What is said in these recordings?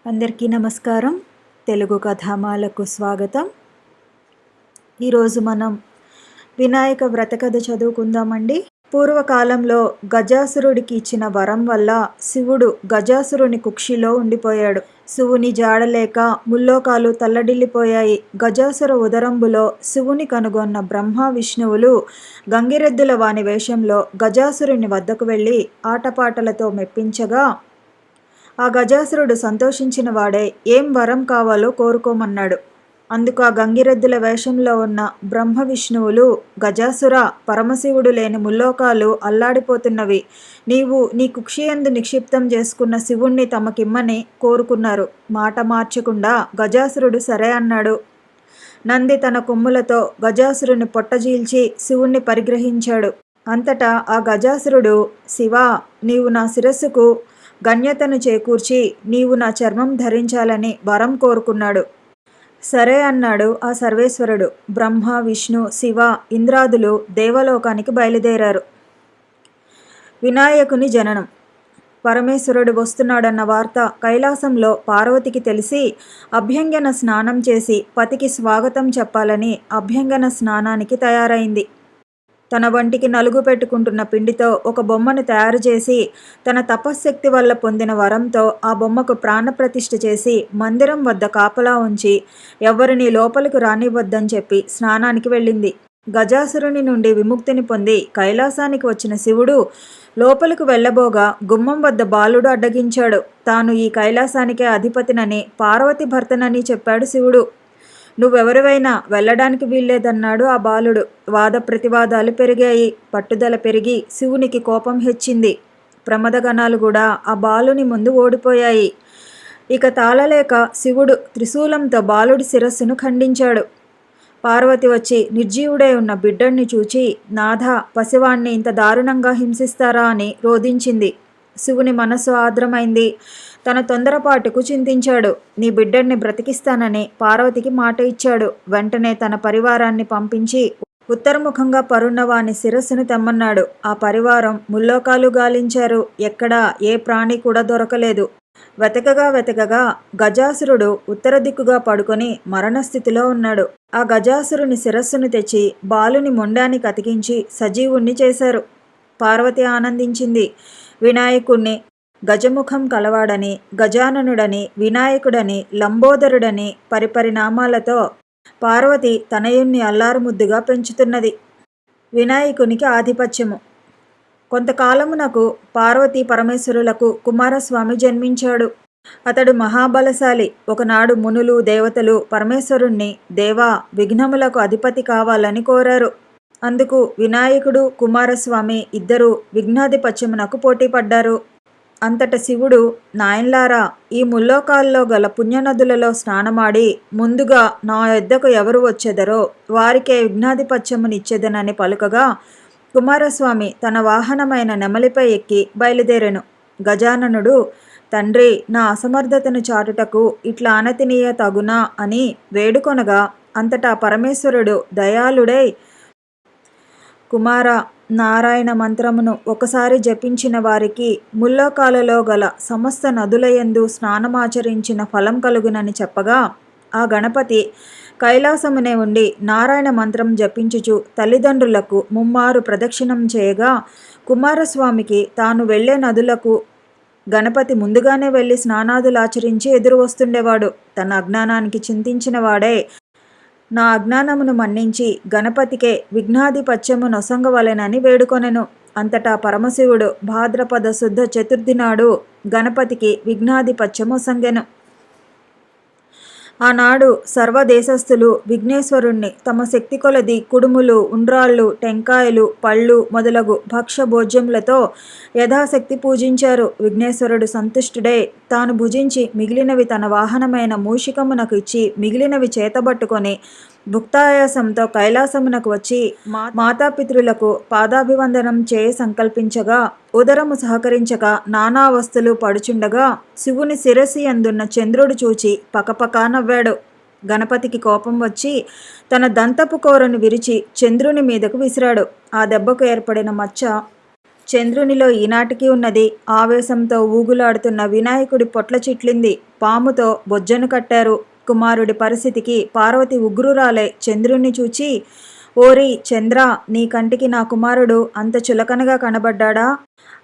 అందరికీ నమస్కారం. తెలుగు కథామాలకు స్వాగతం. ఈరోజు మనం వినాయక వ్రత కథ చదువుకుందామండి. పూర్వకాలంలో గజాసురుడికి ఇచ్చిన వరం వల్ల శివుడు గజాసురుని కుక్షిలో ఉండిపోయాడు. శివుని జాడలేక ముల్లోకాలు తల్లడిల్లిపోయాయి. గజాసుర ఉదరంబులో శివుని కనుగొన్న బ్రహ్మ విష్ణువులు గంగిరెద్దుల వాని వేషంలో గజాసురుని వద్దకు వెళ్ళి ఆటపాటలతో మెప్పించగా ఆ గజాసురుడు సంతోషించిన వాడే ఏం వరం కావాలో కోరుకోమన్నాడు. అందుకు ఆ గంగిరెద్దుల వేషంలో ఉన్న బ్రహ్మ విష్ణువులు, గజాసుర, పరమశివుడు లేని ముల్లోకాలు అల్లాడిపోతున్నవి, నీవు నీ కుక్షియందు నిక్షిప్తం చేసుకున్న శివుణ్ణి తమకిమ్మని కోరుకున్నారు. మాట మార్చకుండా గజాసురుడు సరే అన్నాడు. నంది తన కొమ్ములతో గజాసురుని పొట్టజీల్చి శివుణ్ణి పరిగ్రహించాడు. అంతటా ఆ గజాసురుడు, శివా, నీవు నా శిరస్సుకు గణ్యతను చేకూర్చి నీవు నా చర్మం ధరించాలని వరం కోరుకున్నాడు. సరే అన్నాడు ఆ సర్వేశ్వరుడు. బ్రహ్మ, విష్ణు, శివ, ఇంద్రాదులు దేవలోకానికి బయలుదేరారు. వినాయకుని జననం. పరమేశ్వరుడు వస్తున్నాడన్న వార్త కైలాసంలో పార్వతికి తెలిసి అభ్యంగన స్నానం చేసి పతికి స్వాగతం చెప్పాలని అభ్యంగన స్నానానికి తయారైంది. తన వంటికి నలుగు పెట్టుకుంటున్న పిండితో ఒక బొమ్మను తయారు చేసి తన తపశ్శక్తి వల్ల పొందిన వరంతో ఆ బొమ్మకు ప్రాణప్రతిష్ఠ చేసి మందిరం వద్ద కాపలా ఉంచి ఎవరిని లోపలికి రానివ్వద్దని చెప్పి స్నానానికి వెళ్ళింది. గజాసురుని నుండి విముక్తిని పొంది కైలాసానికి వచ్చిన శివుడు లోపలికి వెళ్ళబోగా గుమ్మం వద్ద బాలుడు అడ్డగించాడు. తాను ఈ కైలాసానికే అధిపతినని, పార్వతి భర్తనని చెప్పాడు శివుడు. నువ్వెవరివైనా వెళ్ళడానికి వీల్లేదన్నాడు ఆ బాలుడు. వాద ప్రతివాదాలు పెరిగాయి. పట్టుదల పెరిగి శివునికి కోపం హెచ్చింది. ప్రమదగణాలు కూడా ఆ బాలుని ముందు ఓడిపోయాయి. ఇక తాళలేక శివుడు త్రిశూలంతో బాలుడి శిరస్సును ఖండించాడు. పార్వతి వచ్చి నిర్జీవుడై ఉన్న బిడ్డణ్ణి చూచి, నాథ, పసివాణ్ణి ఇంత దారుణంగా హింసిస్తారా అని రోధించింది. శివుని మనస్సు ఆర్ద్రమైంది. తన తొందరపాటుకు చింతించాడు. నీ బిడ్డని బ్రతికిస్తానని పార్వతికి మాట ఇచ్చాడు. వెంటనే తన పరివారాన్ని పంపించి ఉత్తరముఖంగా పరున్న వాని శిరస్సును తెమ్మన్నాడు. ఆ పరివారం ముల్లోకాలు గాలించారు. ఎక్కడా ఏ ప్రాణి కూడా దొరకలేదు. వెతకగా గజాసురుడు ఉత్తర దిక్కుగా పడుకొని మరణస్థితిలో ఉన్నాడు. ఆ గజాసురుని శిరస్సును తెచ్చి బాలుని మొండానికి అతికించి సజీవుణ్ణి చేశారు. పార్వతి ఆనందించింది. వినాయకుణ్ణి గజముఖం కలవాడని, గజాననుడని, వినాయకుడని, లంబోదరుడని పరిపరినామాలతో పార్వతి తనయుణ్ణి అల్లారుముద్దుగా పెంచుతున్నది. వినాయకునికి ఆధిపత్యము. కొంతకాలమునకు పార్వతీ పరమేశ్వరులకు కుమారస్వామి జన్మించాడు. అతడు మహాబలశాలి. ఒకనాడు మునులు, దేవతలు పరమేశ్వరుణ్ణి, దేవా, విఘ్నములకు అధిపతి కావాలని కోరారు. అందుకు వినాయకుడు, కుమారస్వామి ఇద్దరూ విఘ్నాధిపత్యమునకు పోటీపడ్డారు. అంతట శివుడు, నాయన్లారా, ఈ ముల్లోకాల్లో గల పుణ్యనదులలో స్నానమాడి ముందుగా నా యొద్దకు ఎవరు వచ్చెదరో వారికే విఘ్నాధిపత్యమునిచ్చెదనని పలుకగా కుమారస్వామి తన వాహనమైన నెమలిపై ఎక్కి బయలుదేరెను. గజాననుడు, తండ్రి, నా అసమర్థతను చాటుటకు ఇట్లా అనతినీయ తగునా అని వేడుకొనగా అంతటా పరమేశ్వరుడు దయాళుడై, కుమార, నారాయణ మంత్రమును ఒకసారి జపించిన వారికి ముల్లోకాలలో గల సమస్త నదులయందు స్నానమాచరించిన ఫలం కలుగునని చెప్పగా ఆ గణపతి కైలాసమునే ఉండి నారాయణ మంత్రం జపించుచు తల్లిదండ్రులకు ముమ్మారు ప్రదక్షిణం చేయగా కుమారస్వామికి తాను వెళ్లే నదులకు గణపతి ముందుగానే వెళ్ళి స్నానాదులాచరించి ఎదురు వస్తుండేవాడు. తన అజ్ఞానానికి చింతించిన వాడే నా అజ్ఞానమును మన్నించి గణపతికే విఘ్నాధిపత్యము నొసంగవలెనని వేడుకొనెను. అంతటా పరమశివుడు భాద్రపద శుద్ధ చతుర్థి నాడు గణపతికి విఘ్నాధిపత్యమొసంగెను. ఆనాడు సర్వదేశస్థులు విఘ్నేశ్వరుణ్ణి తమ శక్తి కొలది కుడుములు, ఉండ్రాళ్ళు, టెంకాయలు, పళ్ళు మొదలగు భక్ష్య భోజ్యములతో యథాశక్తి పూజించారు. విఘ్నేశ్వరుడు సంతుష్టుడై తాను భుజించి మిగిలినవి తన వాహనమైన మూషికమునకు ఇచ్చి మిగిలినవి చేతబట్టుకొని భుక్తాయాసంతో కైలాసమునకు వచ్చి మాతాపితృలకు పాదాభివందనం చేయ సంకల్పించగా ఉదరము సహకరించక నానా అవస్థలు పడుచుండగా శివుని శిరసి అందున్న చంద్రుడు చూచి పకపకా నవ్వాడు. గణపతికి కోపం వచ్చి తన దంతపు కోరను విరిచి చంద్రుని మీదకు విసిరాడు. ఆ దెబ్బకు ఏర్పడిన మచ్చ చంద్రునిలో ఈనాటికి ఉన్నది. ఆవేశంతో ఊగులాడుతున్న వినాయకుడి పొట్ల చిట్లింది. పాముతో బొజ్జను కట్టారు. కుమారుడి పరిస్థితికి పార్వతి ఉగ్రురాలై చంద్రుణ్ణి చూచి, ఓరి చంద్ర, నీ కంటికి నా కుమారుడు అంత చులకనగా కనబడ్డాడా?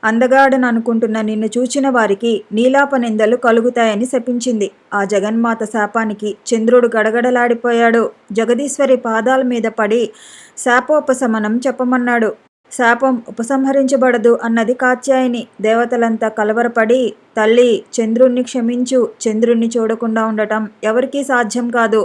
అందగాడననుకుంటున్న నిన్ను చూచిన వారికి నీలాప నిందలు కలుగుతాయని శపించింది. ఆ జగన్మాత శాపానికి చంద్రుడు గడగడలాడిపోయాడు. జగదీశ్వరి పాదాల మీద పడి శాపోపశమనం చెప్పమన్నాడు. శాపం ఉపసంహరించబడదు అన్నది కాత్యాయని. దేవతలంతా కలవరపడి, తల్లి చంద్రుణ్ణి క్షమించు, చంద్రుణ్ణి చూడకుండా ఉండటం ఎవరికీ సాధ్యం కాదు.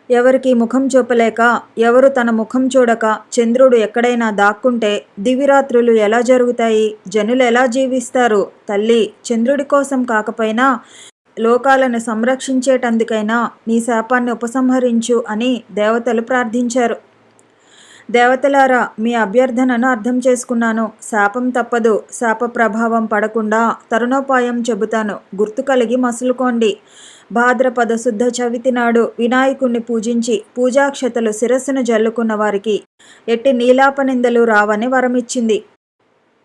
ఎవరికి ముఖం చూపలేక, ఎవరు తన ముఖం చూడక చంద్రుడు ఎక్కడైనా దాక్కుంటే దివిరాత్రులు ఎలా జరుగుతాయి? జనులు ఎలా జీవిస్తారు? తల్లి, చంద్రుడి కోసం కాకపోయినా లోకాలను సంరక్షించేటందుకైనా నీ శాపాన్ని ఉపసంహరించు అని దేవతలు ప్రార్థించారు. దేవతలారా, మీ అభ్యర్థనను అర్థం చేసుకున్నాను. శాపం తప్పదు. శాప ప్రభావం పడకుండా తరుణోపాయం చెబుతాను. గుర్తు కలిగి మసులుకోండి. భాద్రపద శుద్ధ చవితి నాడు వినాయకుణ్ణి పూజించి పూజాక్షతలు శిరస్సును జల్లుకున్న వారికి ఎట్టి నీలాపనిందలు రావని వరమిచ్చింది.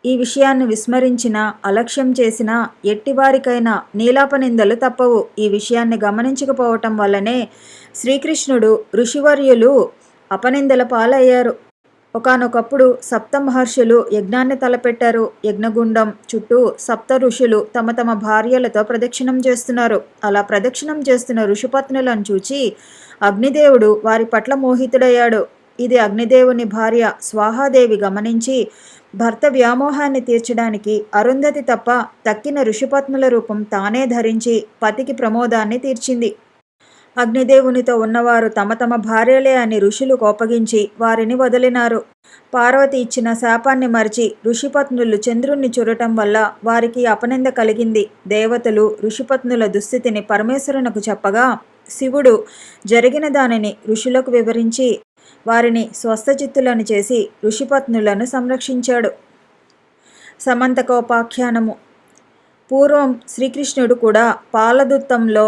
ఈ విషయాన్ని విస్మరించినా, అలక్ష్యం చేసినా ఎట్టివారికైనా నీలాపనిందలు తప్పవు. ఈ విషయాన్ని గమనించకపోవటం వల్లనే శ్రీకృష్ణుడు ఋషివర్యులు అపనిందల పాలయ్యారు. ఒకానొకప్పుడు సప్త మహర్షులు యజ్ఞాన్ని తలపెట్టారు. యజ్ఞగుండం చుట్టూ సప్త ఋషులు తమ తమ భార్యలతో ప్రదక్షిణం చేస్తున్నారు. అలా ప్రదక్షిణం చేస్తున్న ఋషిపత్నులను చూచి అగ్నిదేవుడు వారి పట్ల మోహితుడయ్యాడు. ఇది అగ్నిదేవుని భార్య స్వాహాదేవి గమనించి భర్త వ్యామోహాన్ని తీర్చడానికి అరుంధతి తప్ప తక్కిన ఋషిపత్నుల రూపం తానే ధరించి పతికి ప్రమోదాన్ని తీర్చింది. అగ్నిదేవునితో ఉన్నవారు తమ తమ భార్యలే అని ఋషులు కోపగించి వారిని వదిలినారు. పార్వతి ఇచ్చిన శాపాన్ని మరిచి ఋషిపత్నులు చంద్రుణ్ణి చూడటం వల్ల వారికి అపనింద కలిగింది. దేవతలు ఋషిపత్నుల దుస్థితిని పరమేశ్వరునకు చెప్పగా శివుడు జరిగిన దానిని ఋషులకు వివరించి వారిని స్వస్థచిత్తులను చేసి ఋషిపత్నులను సంరక్షించాడు. సమంతకోపాఖ్యానము. పూర్వం శ్రీకృష్ణుడు కూడా పాలదుత్తంలో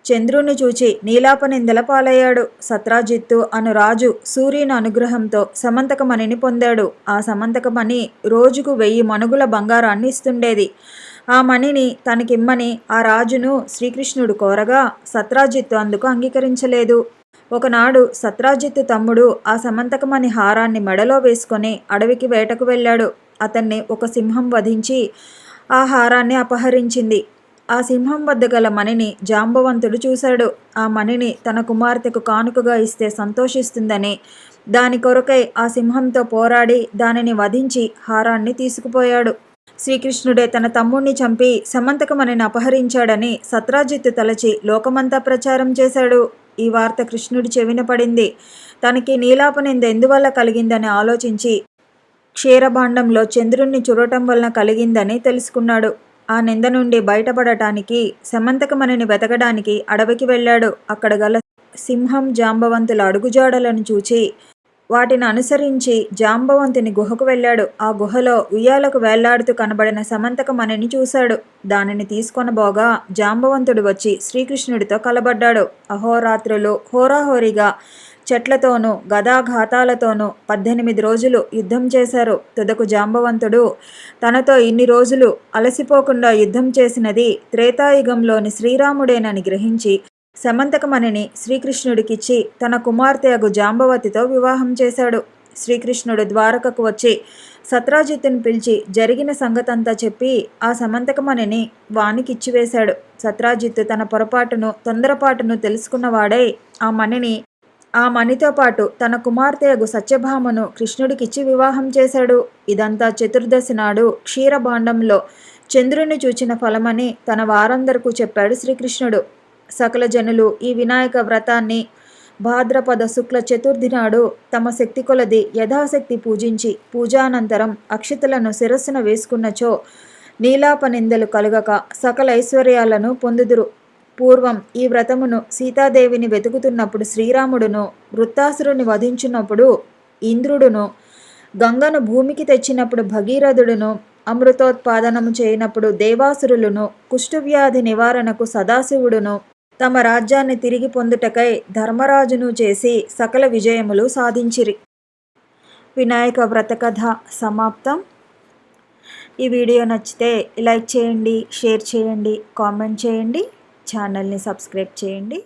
చంద్రుణ్ణి చూచి నీలాపనిందల పాలయ్యాడు. సత్రాజిత్తు అను రాజు సూర్యుని అనుగ్రహంతో సమంతకమణిని పొందాడు. ఆ సమంతకమణి రోజుకు 1000 మణుగుల బంగారాన్ని ఇస్తుండేది. ఆ మణిని తనకిమ్మని ఆ రాజును శ్రీకృష్ణుడు కోరగా సత్రాజిత్తు అందుకు అంగీకరించలేదు. ఒకనాడు సత్రాజిత్తు తమ్ముడు ఆ సమంతకమణి హారాన్ని మెడలో వేసుకొని అడవికి వేటకు వెళ్ళాడు. అతన్ని ఒక సింహం వధించి ఆ హారాన్ని అపహరించింది. ఆ సింహం వద్ద గల మణిని జాంబవంతుడు చూశాడు. ఆ మణిని తన కుమార్తెకు కానుకగా ఇస్తే సంతోషిస్తుందని దాని కొరకై ఆ సింహంతో పోరాడి దానిని వధించి హారాన్ని తీసుకుపోయాడు. శ్రీకృష్ణుడే తన తమ్ముణ్ణి చంపి సమంతకమణిని అపహరించాడని సత్రాజిత్తు తలచి లోకమంతా ప్రచారం చేశాడు. ఈ వార్త కృష్ణుడి చెవిన పడింది. తనకి నీలాపనింద ఎందువల్ల కలిగిందని ఆలోచించి క్షీరభాండంలో చంద్రుణ్ణి చూడటం వలన కలిగిందని తెలుసుకున్నాడు. ఆ నింద నుండి బయటపడటానికి సమంతకమణిని వెతకడానికి అడవికి వెళ్ళాడు. అక్కడ గల సింహం జాంబవంతుల అడుగుజాడలను చూచి వాటిని అనుసరించి జాంబవంతుని గుహకు వెళ్ళాడు. ఆ గుహలో ఉయ్యాలకు వేళ్లాడుతూ కనబడిన సమంతకమణిని చూశాడు. దానిని తీసుకొనబోగా జాంబవంతుడు వచ్చి శ్రీకృష్ణుడితో కలబడ్డాడు. అహోరాత్రులు హోరాహోరీగా చెట్లతోనూ గదాఘాతాలతోనూ 18 రోజులు యుద్ధం చేశారు. తుదకు జాంబవంతుడు తనతో ఇన్ని రోజులు అలసిపోకుండా యుద్ధం చేసినది త్రేతాయుగంలోని శ్రీరాముడేనని గ్రహించి సమంతకమణిని శ్రీకృష్ణుడికిచ్చి తన కుమార్తె అగు జాంబవతితో వివాహం చేశాడు. శ్రీకృష్ణుడు ద్వారకకు వచ్చి సత్రాజిత్తుని పిలిచి జరిగిన సంగతంతా చెప్పి ఆ సమంతకమణిని వానికిచ్చివేశాడు. సత్రాజిత్తు తన పొరపాటును తొందరపాటును తెలుసుకున్నవాడై ఆ మణితో పాటు తన కుమార్తెయగు సత్యభామను కృష్ణుడికిచ్చి వివాహం చేశాడు. ఇదంతా చతుర్దశి నాడు క్షీరభాండంలో చంద్రుని చూచిన ఫలమని తన వారందరికీ చెప్పాడు శ్రీకృష్ణుడు. సకల జనులు ఈ వినాయక వ్రతాన్ని భాద్రపద శుక్ల చతుర్థి నాడు తమ శక్తి కొలది యథాశక్తి పూజించి పూజానంతరం అక్షతలను శిరస్సున వేసుకున్నచో నీలాపనిందలు కలుగక సకల ఐశ్వర్యాలను పొందుదురు. పూర్వం ఈ వ్రతమును సీతాదేవిని వెతుకుతున్నప్పుడు శ్రీరాముడును, వృత్తాసురుని వధించినప్పుడు ఇంద్రుడును, గంగను భూమికి తెచ్చినప్పుడు భగీరథుడును, అమృతోత్పాదనము చేయనప్పుడు దేవాసురులను, కుష్ఠవ్యాధి నివారణకు సదాశివుడును తమ రాజ్యాన్ని తిరిగి పొందుటకై ధర్మరాజును చేసి సకల విజయములు సాధించిరి. వినాయక వ్రత కథ సమాప్తం. ఈ వీడియో నచ్చితే లైక్ చేయండి, షేర్ చేయండి, కామెంట్ చేయండి, ఛానల్ని సబ్స్క్రైబ్ చేయండి.